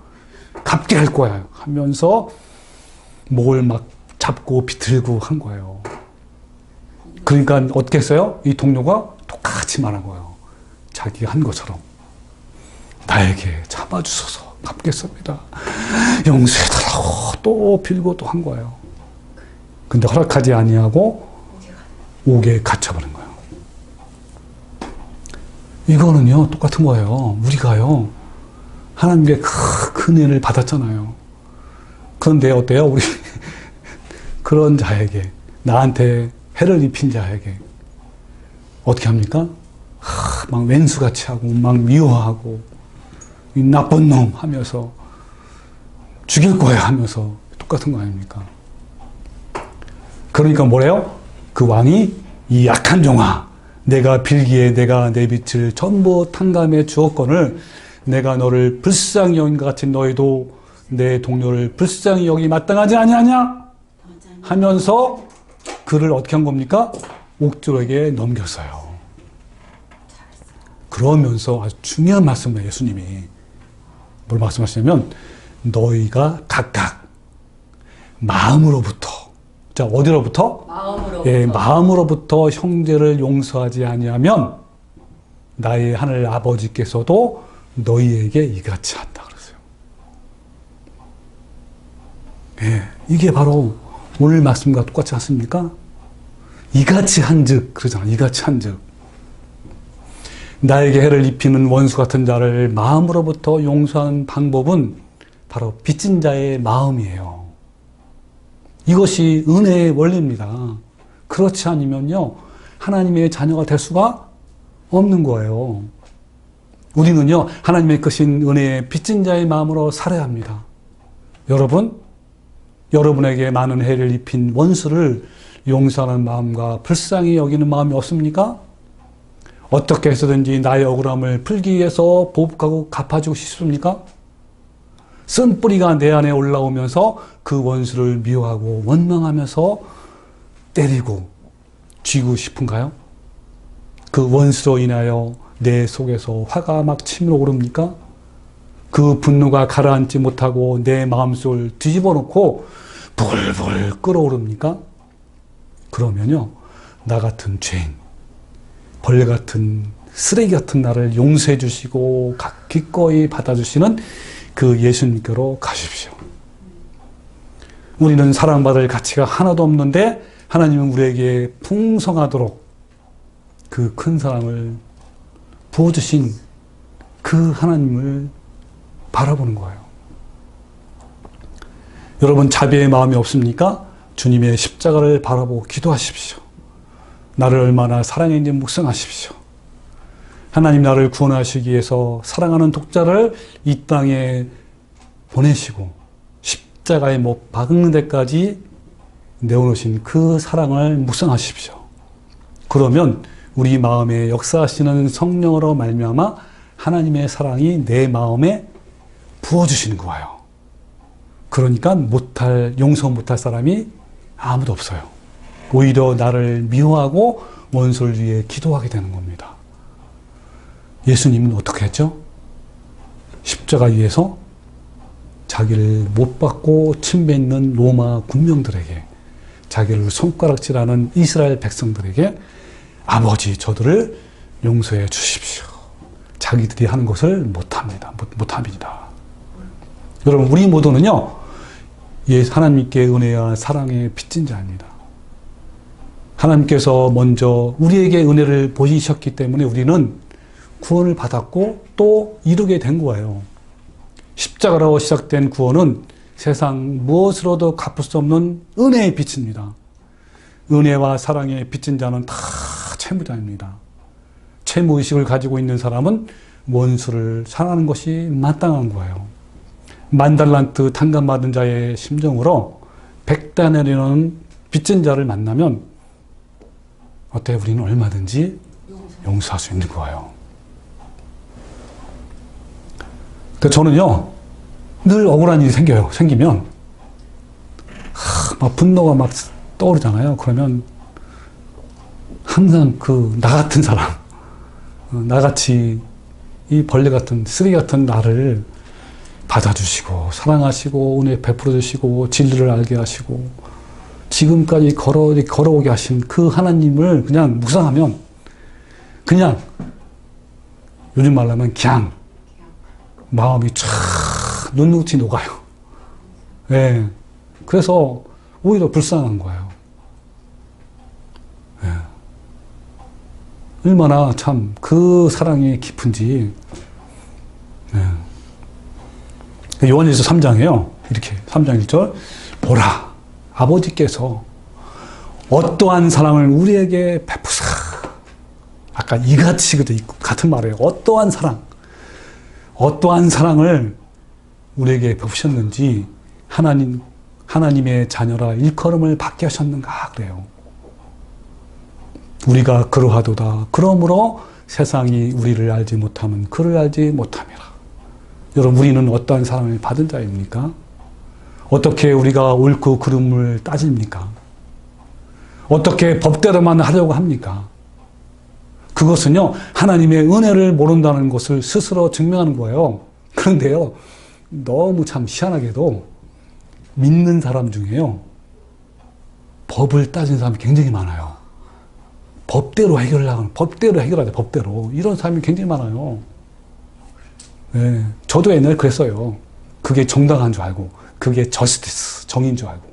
갚게 할 거야 하면서 목을 막 잡고 비틀고 한 거예요. 그러니까 어떻게 했어요? 이 동료가 똑같이 말한 거예요. 자기가 한 것처럼 나에게 참아주소서, 갚겠습니다, 용서해달라고 또 빌고 또 한 거예요. 근데 허락하지 아니하고 옥에 갇혀버린 거예요. 이거는요 똑같은 거예요. 우리가요 하나님께 큰 은혜를 받았잖아요. 그런데 어때요? 우리 그런 자에게, 나한테 해를 입힌 자에게 어떻게 합니까? 막 왼수같이 하고 막 미워하고 이 나쁜 놈 하면서 죽일 거야 하면서 똑같은 거 아닙니까? 그러니까 뭐래요? 그 왕이 이 약한 종아, 내가 빌기에 내가 내 빚을 전부 탕감해 주었거늘 내가 너를 불쌍히 여긴 것 같은 너희도 내 동료를 불쌍히 여기 마땅하지 아니하냐? 하면서 그를 어떻게 한 겁니까? 옥졸에게 넘겼어요. 그러면서 아주 중요한 말씀을 예수님이 뭘 말씀하시냐면 너희가 각각 마음으로부터, 자 어디로부터? 마음으로부터. 예, 마음으로부터 형제를 용서하지 아니하면 나의 하늘 아버지께서도 너희에게 이같이 한다 그러세요. 예, 이게 바로 오늘 말씀과 똑같지 않습니까? 이같이 한즉 그러잖아. 이같이 한즉 나에게 해를 입히는 원수 같은 자를 마음으로부터 용서하는 방법은 바로 빚진 자의 마음이에요. 이것이 은혜의 원리입니다. 그렇지 않으면요 하나님의 자녀가 될 수가 없는 거예요. 우리는요 하나님의 크신 은혜의 빚진 자의 마음으로 살아야 합니다. 여러분에게 많은 해를 입힌 원수를 용서하는 마음과 불쌍히 여기는 마음이 없습니까? 어떻게 해서든지 나의 억울함을 풀기 위해서 보복하고 갚아주고 싶습니까? 쓴뿌리가 내 안에 올라오면서 그 원수를 미워하고 원망하면서 때리고 쥐고 싶은가요? 그 원수로 인하여 내 속에서 화가 막 치밀어 오릅니까? 그 분노가 가라앉지 못하고 내 마음속을 뒤집어 놓고 불불 끓어오릅니까? 그러면요 나 같은 죄인, 벌레 같은 쓰레기 같은 나를 용서해 주시고 기꺼이 받아주시는 그 예수님께로 가십시오. 우리는 사랑받을 가치가 하나도 없는데 하나님은 우리에게 풍성하도록 그 큰 사랑을 부어주신 그 하나님을 바라보는 거예요. 여러분 자비의 마음이 없습니까? 주님의 십자가를 바라보고 기도하십시오. 나를 얼마나 사랑했는지 묵상하십시오. 하나님 나를 구원하시기 위해서 사랑하는 독자를 이 땅에 보내시고 십자가에 못 박는 데까지 내어놓으신 그 사랑을 묵상하십시오. 그러면 우리 마음에 역사하시는 성령으로 말미암아 하나님의 사랑이 내 마음에 부어주시는 거예요. 그러니까 용서 못할 사람이 아무도 없어요. 오히려 나를 미워하고 원수를 위해 기도하게 되는 겁니다. 예수님은 어떻게 했죠? 십자가 위에서 자기를 못 박고 침뱉는 로마 군병들에게, 자기를 손가락질하는 이스라엘 백성들에게 아버지 저들을 용서해 주십시오. 자기들이 하는 것을 못합니다. 못합니다. 여러분 우리 모두는요 하나님께 은혜와 사랑에 빚진 자입니다. 하나님께서 먼저 우리에게 은혜를 보이셨기 때문에 우리는 구원을 받았고 또 이루게 된 거예요. 십자가로 시작된 구원은 세상 무엇으로도 갚을 수 없는 은혜의 빛입니다. 은혜와 사랑에 빚진 자는 다 채무자입니다. 채무의식을 가지고 있는 사람은 원수를 사랑하는 것이 마땅한 거예요. 만달란트 탕감받은 자의 심정으로 100다나리온 빚진 자를 만나면 어때? 우리는 얼마든지 용서할 수 있는 거예요. 근데 저는요, 늘 억울한 일이 생기면, 막 분노가 막 떠오르잖아요. 그러면 항상 나 같은 사람, 나같이 이 벌레 같은, 쓰레기 같은 나를 받아주시고, 사랑하시고, 은혜 베풀어 주시고, 진리를 알게 하시고, 지금까지 걸어오게 하신 그 하나님을 그냥 묵상하면, 그냥, 요즘 말로 하면 그냥, 마음이 쫙 눈끝이 녹아요. 예. 그래서 오히려 불쌍한 거예요. 예. 얼마나 참 그 사랑이 깊은지. 예. 요한일서 3장에요. 이렇게 3장 1절 보라 아버지께서 어떠한 사랑을 우리에게 베푸사. 아까 이같이 같은 말이에요. 어떠한 사랑을 우리에게 베푸셨는지 하나님의 자녀라 일컬음을 받게 하셨는가 그래요. 우리가 그러하도다. 그러므로 세상이 우리를 알지 못하면 그를 알지 못함이라. 여러분 우리는 어떠한 사랑을 받은 자입니까? 어떻게 우리가 옳고 그름을 따집니까? 어떻게 법대로만 하려고 합니까? 그것은요, 하나님의 은혜를 모른다는 것을 스스로 증명하는 거예요. 그런데요, 너무 참 희한하게도 믿는 사람 중에요, 법을 따진 사람이 굉장히 많아요. 법대로 해결하자, 법대로. 이런 사람이 굉장히 많아요. 네, 저도 옛날에 그랬어요. 그게 정당한 줄 알고, 그게 저스티스, 정의인 줄 알고.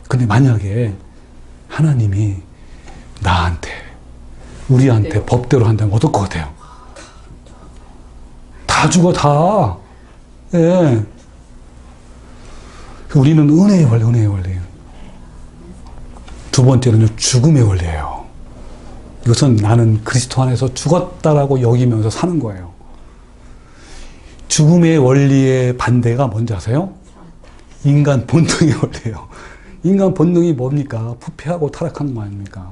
근데 만약에 하나님이 우리한테 법대로 한다면 어떨 것 같아요? 다 죽어, 다. 예. 우리는 은혜의 원리예요. 두 번째는요, 죽음의 원리예요. 이것은 나는 그리스도 안에서 죽었다라고 여기면서 사는 거예요. 죽음의 원리의 반대가 뭔지 아세요? 인간 본능의 원리예요. 인간 본능이 뭡니까? 부패하고 타락한 거 아닙니까?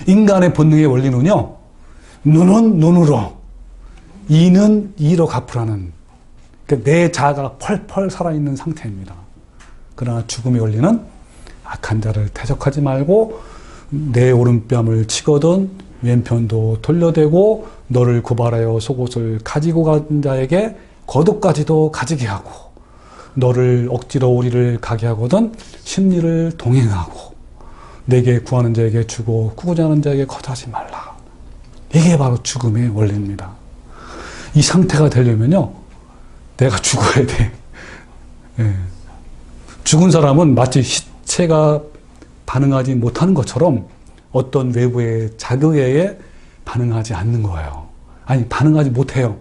인간의 본능의 원리는요, 눈은 눈으로, 이는 이로 갚으라는, 그러니까 내 자아가 펄펄 살아있는 상태입니다. 그러나 죽음의 원리는 악한 자를 대적하지 말고 내 오른뺨을 치거든 왼편도 돌려대고 너를 고발하여 속옷을 가지고 간 자에게 겉옷까지도 가지게 하고 너를 억지로 우리를 가게 하거든 심리를 동행하고 내게 구하는 자에게 주고 꾸고자 하는 자에게 거절하지 말라. 이게 바로 죽음의 원리입니다. 이 상태가 되려면요, 내가 죽어야 돼. 예. 죽은 사람은 마치 시체가 반응하지 못하는 것처럼 어떤 외부의 자극에 반응하지 않는 거예요. 아니, 반응하지 못해요.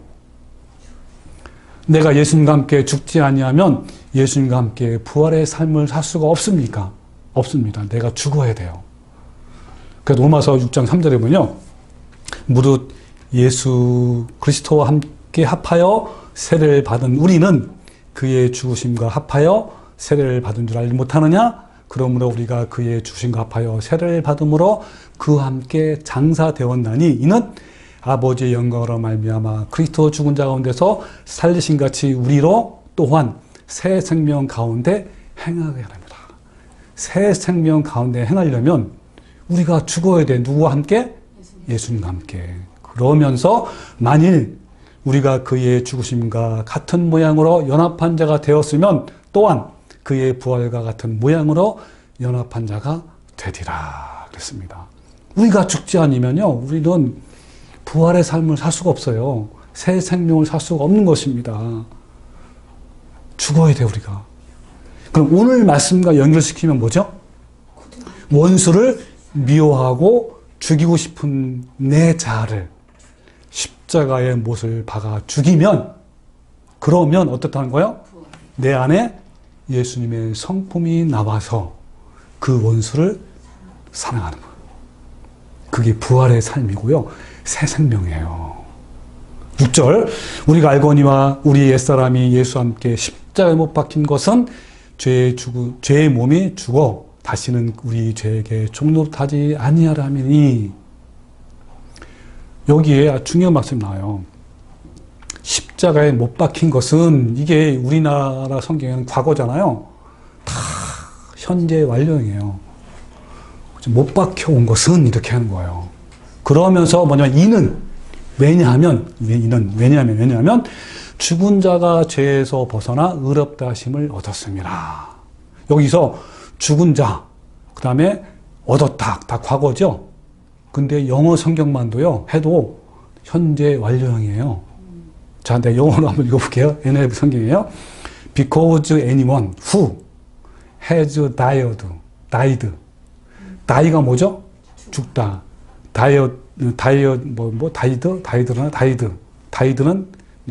내가 예수님과 함께 죽지 아니하면 예수님과 함께 부활의 삶을 살 수가 없습니까? 없습니다. 내가 죽어야 돼요. 그래서 로마서 6장 3절에 보면요, 무릇 예수 그리스도와 함께 합하여 세례를 받은 우리는 그의 죽으심과 합하여 세례를 받은 줄 알지 못하느냐? 그러므로 우리가 그의 죽으심과 합하여 세례를 받음으로 그와 함께 장사되었나니 이는 아버지의 영광으로 말미암아 그리스도 죽은 자 가운데서 살리신 같이 우리로 또한 새 생명 가운데 행하게 합니다. 새 생명 가운데 행하려면 우리가 죽어야 돼. 누구와 함께? 예수님과 함께. 그러면서 만일 우리가 그의 죽으심과 같은 모양으로 연합한 자가 되었으면 또한 그의 부활과 같은 모양으로 연합한 자가 되리라 그랬습니다. 우리가 죽지 않으면요, 우리는 부활의 삶을 살 수가 없어요. 새 생명을 살 수가 없는 것입니다. 죽어야 돼, 우리가. 그럼 오늘 말씀과 연결시키면 뭐죠? 원수를 미워하고 죽이고 싶은 내 자아를 십자가의 못을 박아 죽이면, 그러면 어떻다는 거예요? 내 안에 예수님의 성품이 나와서 그 원수를 사랑하는 거예요. 그게 부활의 삶이고요. 새 생명이에요. 6절, 우리가 알거니와 우리 옛사람이 예수와 함께 십자가에 못 박힌 것은 죄의 몸이 죽어 다시는 우리 죄에게 종노릇하지 아니하라 함이니. 여기에 아주 중요한 말씀이 나와요. 십자가에 못 박힌 것은, 이게 우리나라 성경에는 과거잖아요. 다 현재 완료형이에요. 못 박혀온 것은 이렇게 하는 거예요. 그러면서 뭐냐면 이는, 왜냐하면 죽은 자가 죄에서 벗어나 의롭다 하심을 얻었습니다. 여기서 죽은 자, 그 다음에 얻었다, 다 과거죠. 근데 영어 성경만도요, 해도 현재 완료형이에요. 자, 내가 영어로 한번 읽어볼게요. NIV 성경이에요. Because anyone who has died. die가 뭐죠? 죽다. died는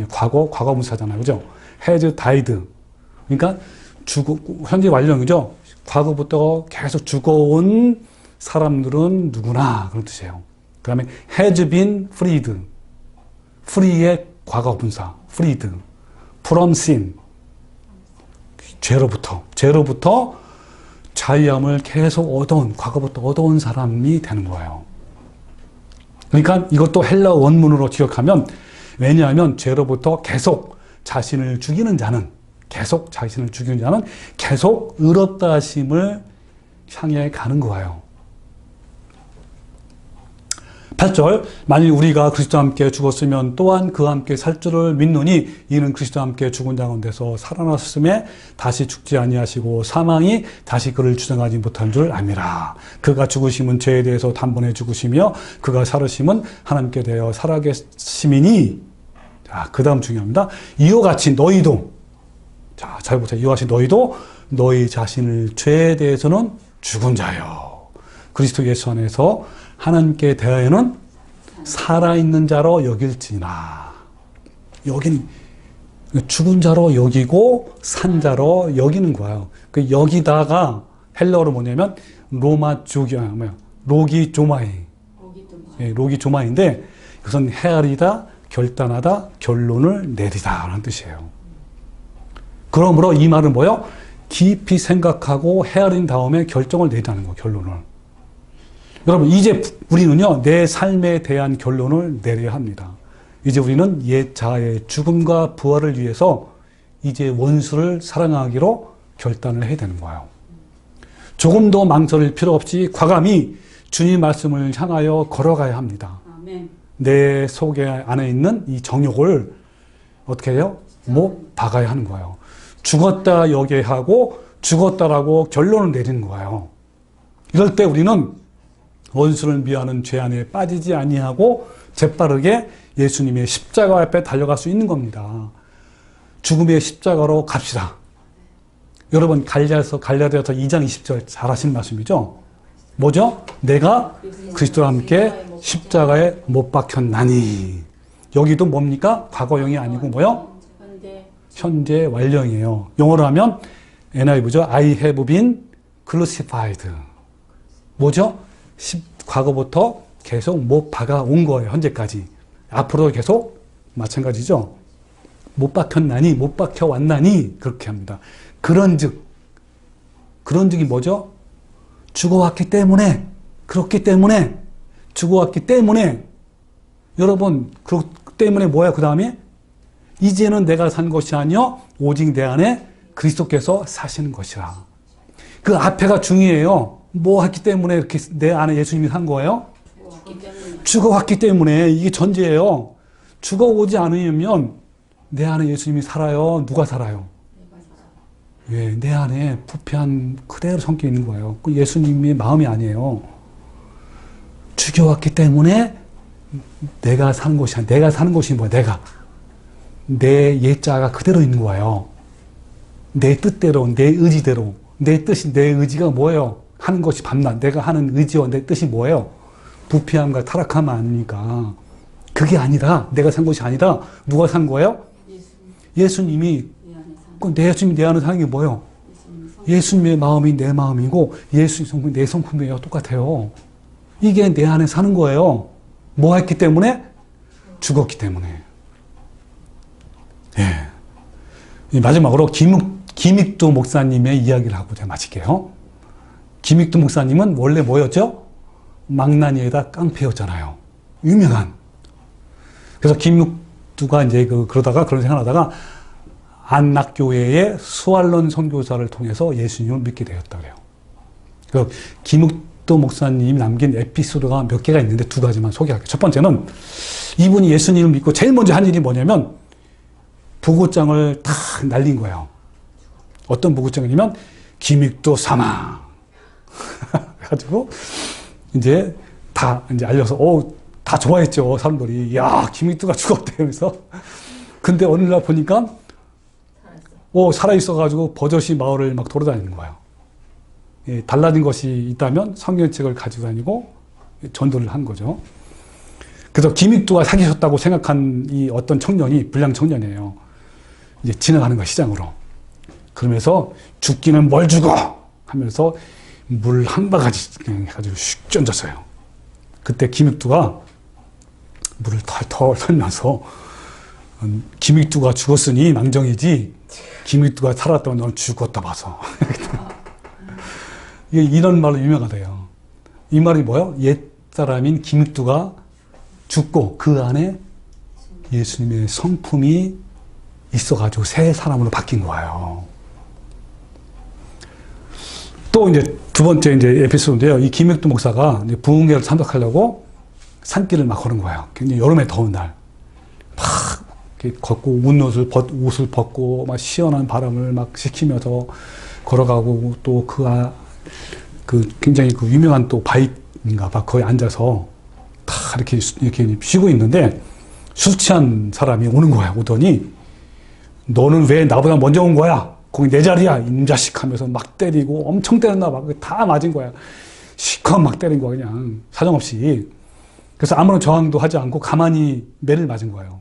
과거분사잖아요. 그죠? has died. 그러니까 현재 완료형이죠. 과거부터 계속 죽어온 사람들은 누구나, 그런 뜻이에요. 그 다음에 has been freed. free의 과거분사, freed. from sin. 죄로부터 자유함을 계속 과거부터 얻어온 사람이 되는 거예요. 그러니까 이것도 헬라 원문으로 기억하면, 왜냐하면 죄로부터 계속 자신을 죽이는 자는 계속 의롭다 하심을 향해 가는 거예요. 8절, 만일 우리가 그리스도와 함께 죽었으면 또한 그와 함께 살 줄을 믿노니 이는 그리스도와 함께 죽은 자 가운데서 살아났음에 다시 죽지 아니하시고 사망이 다시 그를 주장하지 못한 줄 압니다. 그가 죽으심은 죄에 대해서 단번에 죽으시며 그가 살으심은 하나님께 대하여 살아계심이니. 자, 그 다음 중요합니다. 이와 같이 너희도, 자, 잘 보세요. 이와 같이 너희도 너희 자신을 죄에 대해서는 죽은 자요, 그리스도 예수 안에서 하나님께 대하여는 살아있는 자로 여길지나. 여긴 죽은 자로 여기고 산 자로 여기는 거예요. 그 여기다가 헬라어로 뭐냐면 로기조마이. 예, 로기조마인데 이것은 헤아리다, 결단하다, 결론을 내리다 라는 뜻이에요. 그러므로 이 말은 뭐예요? 깊이 생각하고 헤아린 다음에 결정을 내리라는 거예요. 결론을. 여러분, 이제 우리는요, 내 삶에 대한 결론을 내려야 합니다. 이제 우리는 옛 자아의 죽음과 부활을 위해서 이제 원수를 사랑하기로 결단을 해야 되는 거예요. 조금 더 망설일 필요 없이 과감히 주님 말씀을 향하여 걸어가야 합니다. 아멘. 내 속에 안에 있는 이 정욕을 어떻게 해요? 못 박아야 하는 거예요. 죽었다 여기에 하고 죽었다라고 결론을 내리는 거예요. 이럴 때 우리는 원수를 미워하는 죄 안에 빠지지 아니하고 재빠르게 예수님의 십자가 앞에 달려갈 수 있는 겁니다. 죽음의 십자가로 갑시다. 여러분, 갈라디아서 2장 20절 잘 하시는 말씀이죠? 뭐죠? 내가 그리스도와 함께 십자가에 못 박혔나니. 여기도 뭡니까? 과거형이 아니고 뭐요? 현재 완료형이에요. 영어로 하면 NIV죠. I have been crucified. 뭐죠? 과거부터 계속 못 박아온 거예요. 현재까지. 앞으로도 계속 마찬가지죠. 못 박혔나니, 못 박혀왔나니, 그렇게 합니다. 그런즉이 뭐죠? 죽어왔기 때문에, 그렇기 때문에, 죽어왔기 때문에, 여러분, 그 때문에 뭐야, 그 다음에? 이제는 내가 산 것이 아니요 오직 내 안에 그리스도께서 사시는 것이라. 그 앞에가 중요해요. 뭐 했기 때문에 이렇게 내 안에 예수님이 산 거예요? 죽어왔기 때문에. 이게 전제예요. 죽어오지 않으면 내 안에 예수님이 살아요? 누가 살아요? 왜? 내 안에 부패한 그대로 성격이 있는 거예요. 그 예수님의 마음이 아니에요. 죽여왔기 때문에 내가 사는 것이 아니야. 내가 사는 것이 뭐야? 내 옛자가 그대로 있는 거예요. 내 뜻대로, 내 의지대로, 내 뜻이, 내 의지가 뭐예요? 하는 것이 밤낮. 내가 하는 의지와 내 뜻이 뭐예요? 부패함과 타락함 아닙니까? 그게 아니라, 내가 산 것이 아니라, 누가 산 거예요? 예수님이, 내 예수님이 내 안에 사는 게 뭐예요? 예수님의 마음이 내 마음이고, 예수님의 성품이 내 성품이에요. 똑같아요. 이게 내 안에 사는 거예요. 뭐 했기 때문에? 죽었기 때문에. 예. 마지막으로 김익두 목사님의 이야기를 하고 제가 마칠게요. 김익두 목사님은 원래 뭐였죠? 망나니에다 깡패였잖아요. 유명한. 그래서 김익두가 이제 그러다가 그런 생각하다가 안락교회의 수알론 선교사를 통해서 예수님을 믿게 되었다 그래요. 그래서 김익두 목사님이 남긴 에피소드가 몇 개가 있는데 두 가지만 소개할게요. 첫 번째는 이분이 예수님을 믿고 제일 먼저 한 일이 뭐냐면 부고장을 다 날린 거예요. 어떤 부고장이냐면 김익두 사망. 그래가지고 이제 다 이제 알려서 다 좋아했죠 사람들이. 야 김익두가 죽었대. 그래서 근데 어느 날 보니까 살아 있어가지고 버젓이 마을을 막 돌아다니는 거예요. 예, 달라진 것이 있다면 성경책을 가지고 다니고 전도를 한 거죠. 그래서 김익두가 사귀셨다고 생각한 이 어떤 청년이 불량 청년이에요. 이제 지나가는 거야 시장으로. 그러면서 죽기는 뭘 죽어 하면서 물 한 바가지 해가지고 슉 던졌어요. 그때 김익두가 물을 털털 털면서 김익두가 죽었으니 망정이지 김익두가 살았다면 너는 죽었다 봐서. 이런 말로 유명하대요. 이 말이 뭐예요? 옛사람인 김익두가 죽고 그 안에 예수님의 성품이 있어가지고 새 사람으로 바뀐 거예요. 또 이제 두 번째 이제 에피소드인데요. 이 김익두 목사가 이제 부흥회를 참석하려고 산길을 막 걸은 거예요. 굉장히 여름에 더운 날. 막 걷고 옷을 벗고 막 시원한 바람을 막 식히면서 걸어가고 또 굉장히 유명한 또 바위인가 봐. 거기 앉아서 다 이렇게 쉬고 있는데 술 취한 사람이 오는 거야. 오더니 너는 왜 나보다 먼저 온 거야? 거기 내 자리야 임자식 하면서 막 때리고 엄청 때렸나 봐. 다 맞은 거야. 시커 막 때린 거야 그냥 사정없이. 그래서 아무런 저항도 하지 않고 가만히 매를 맞은 거예요.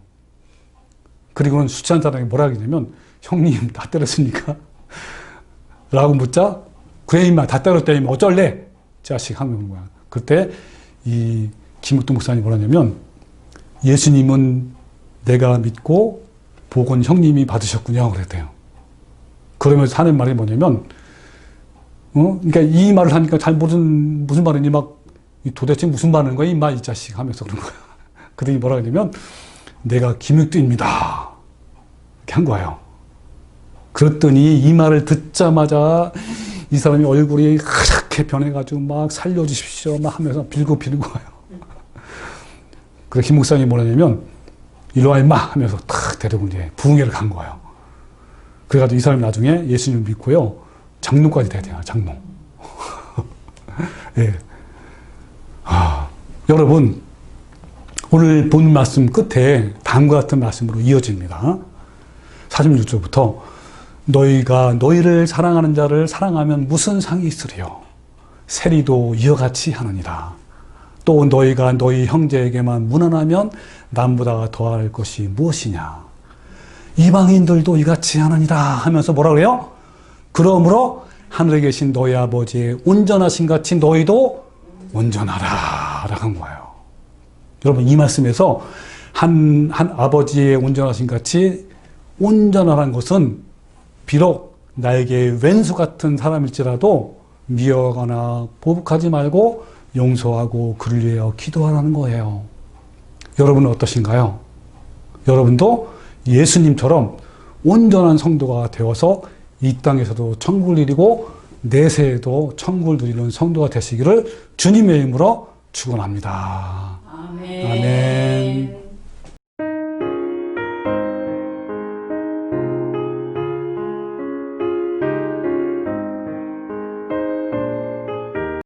그리고는 술 취한 사람이 뭐라 하냐면 형님 다 때렸으니까 라고 묻자 그래 임마 다 때렸다면 어쩔래? 자식 하는 거야. 그때 이 김익두 목사님이 뭐라냐면 예수님은 내가 믿고 복은 형님이 받으셨군요 그랬대요. 그러면서 하는 말이 뭐냐면 그러니까 이 말을 하니까 잘 무슨 말이니 막 도대체 무슨 말하는 거야 임마 이 자식 하면서 그런 거야. 그랬더니 뭐라 하냐면 내가 김익두입니다 이렇게 한 거예요. 그랬더니 이 말을 듣자마자 이 사람이 얼굴이 하얗게 변해가지고 막 살려주십시오 막 하면서 빌고 비는 거예요. 그래서 김 목사님이 뭐라냐면 일로 와 임마 하면서 탁 데리고 이제 부흥회를 간 거예요. 그래가지고 이 사람이 나중에 예수님을 믿고요 장로까지 돼야 돼요. 장로. 예. 여러분 오늘 본 말씀 끝에 다음과 같은 말씀으로 이어집니다. 46절부터 너희가 너희를 사랑하는 자를 사랑하면 무슨 상이 있으리요? 세리도 이와 같이 하느니라. 또 너희가 너희 형제에게만 무난하면 남보다 더할 것이 무엇이냐? 이방인들도 이같이 하느니라 하면서 뭐라 그래요? 그러므로 하늘에 계신 너희 아버지의 온전하신 같이 너희도 온전하라 라고 한 거예요. 여러분 이 말씀에서 한 아버지의 온전하신 같이 온전하라는 것은 비록 나에게 왼수 같은 사람일지라도 미워하거나 보복하지 말고 용서하고 그를 위하여 기도하라는 거예요. 여러분은 어떠신가요? 여러분도 예수님처럼 온전한 성도가 되어서 이 땅에서도 천국을 이루고 내세에도 천국을 누리는 성도가 되시기를 주님의 이름으로 축원합니다. 아멘. 아멘.